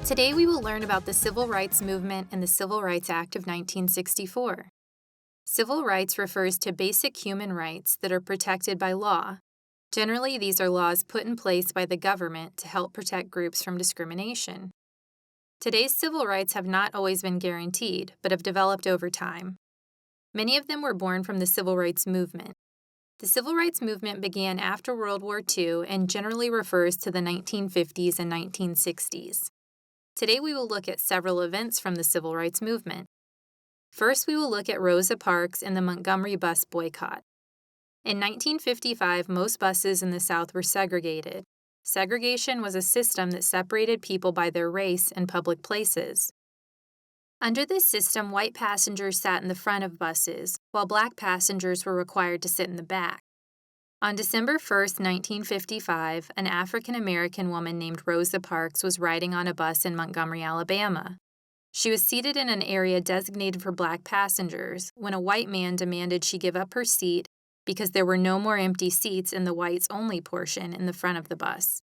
Today we will learn about the Civil Rights Movement and the Civil Rights Act of 1964. Civil rights refers to basic human rights that are protected by law. Generally, these are laws put in place by the government to help protect groups from discrimination. Today's civil rights have not always been guaranteed, but have developed over time. Many of them were born from the Civil Rights Movement. The Civil Rights Movement began after World War II and generally refers to the 1950s and 1960s. Today we will look at several events from the Civil Rights Movement. First, we will look at Rosa Parks and the Montgomery Bus Boycott. In 1955, most buses in the South were segregated. Segregation was a system that separated people by their race in public places. Under this system, white passengers sat in the front of buses, while black passengers were required to sit in the back. On December 1, 1955, an African-American woman named Rosa Parks was riding on a bus in Montgomery, Alabama. She was seated in an area designated for black passengers when a white man demanded she give up her seat because there were no more empty seats in the whites-only portion in the front of the bus.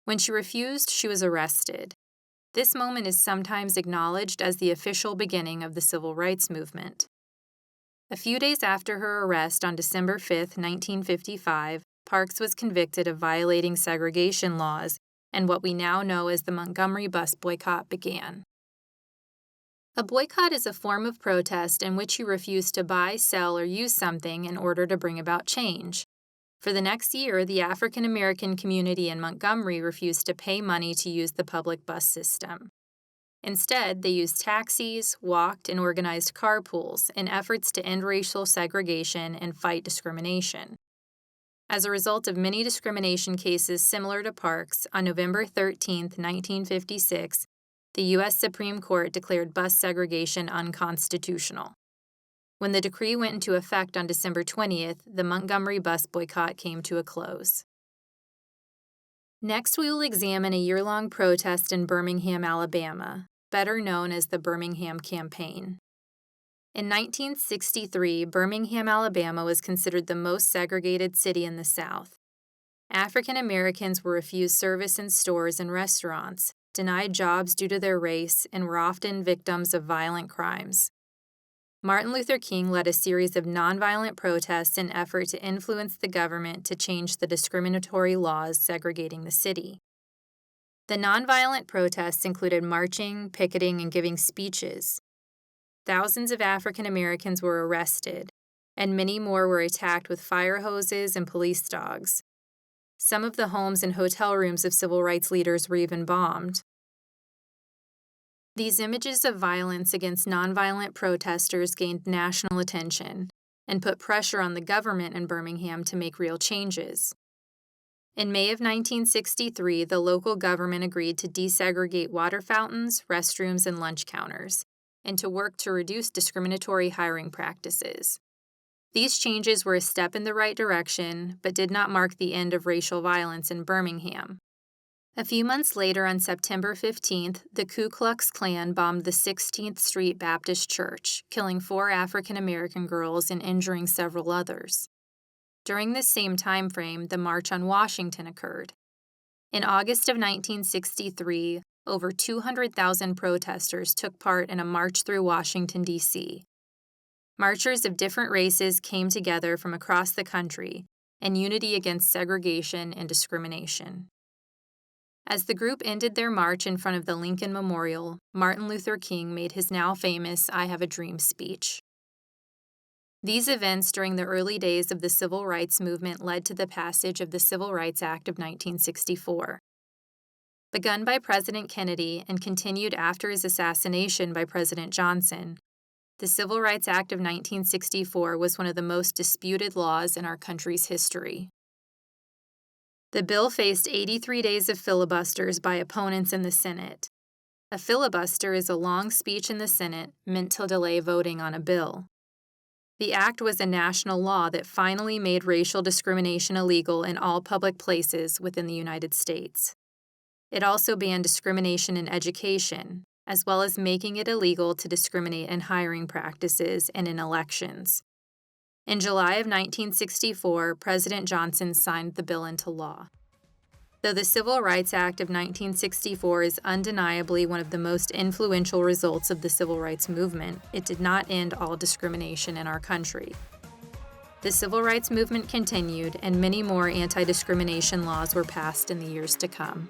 When she refused, she was arrested. This moment is sometimes acknowledged as the official beginning of the Civil Rights Movement. A few days after her arrest on December 5, 1955, Parks was convicted of violating segregation laws, and what we now know as the Montgomery Bus Boycott began. A boycott is a form of protest in which you refuse to buy, sell, or use something in order to bring about change. For the next year, the African American community in Montgomery refused to pay money to use the public bus system. Instead, they used taxis, walked, and organized carpools in efforts to end racial segregation and fight discrimination. As a result of many discrimination cases similar to Parks, on November 13, 1956, the U.S. Supreme Court declared bus segregation unconstitutional. When the decree went into effect on December 20th, the Montgomery Bus Boycott came to a close. Next, we will examine a year-long protest in Birmingham, Alabama, better known as the Birmingham Campaign. In 1963, Birmingham, Alabama was considered the most segregated city in the South. African Americans were refused service in stores and restaurants, denied jobs due to their race, and were often victims of violent crimes. Martin Luther King led a series of nonviolent protests in an effort to influence the government to change the discriminatory laws segregating the city. The nonviolent protests included marching, picketing, and giving speeches. Thousands of African Americans were arrested, and many more were attacked with fire hoses and police dogs. Some of the homes and hotel rooms of civil rights leaders were even bombed. These images of violence against nonviolent protesters gained national attention and put pressure on the government in Birmingham to make real changes. In May of 1963, the local government agreed to desegregate water fountains, restrooms, and lunch counters, and to work to reduce discriminatory hiring practices. These changes were a step in the right direction, but did not mark the end of racial violence in Birmingham. A few months later, on September 15th, the Ku Klux Klan bombed the 16th Street Baptist Church, killing 4 African American girls and injuring several others. During this same time frame, the March on Washington occurred. In August of 1963, over 200,000 protesters took part in a march through Washington, D.C. Marchers of different races came together from across the country in unity against segregation and discrimination. As the group ended their march in front of the Lincoln Memorial, Martin Luther King made his now famous "I Have a Dream" speech. These events during the early days of the Civil Rights Movement led to the passage of the Civil Rights Act of 1964. Begun by President Kennedy and continued after his assassination by President Johnson, the Civil Rights Act of 1964 was one of the most disputed laws in our country's history. The bill faced 83 days of filibusters by opponents in the Senate. A filibuster is a long speech in the Senate meant to delay voting on a bill. The act was a national law that finally made racial discrimination illegal in all public places within the United States. It also banned discrimination in education, as well as making it illegal to discriminate in hiring practices and in elections. In July of 1964, President Johnson signed the bill into law. Though the Civil Rights Act of 1964 is undeniably one of the most influential results of the civil rights movement, it did not end all discrimination in our country. The civil rights movement continued, and many more anti-discrimination laws were passed in the years to come.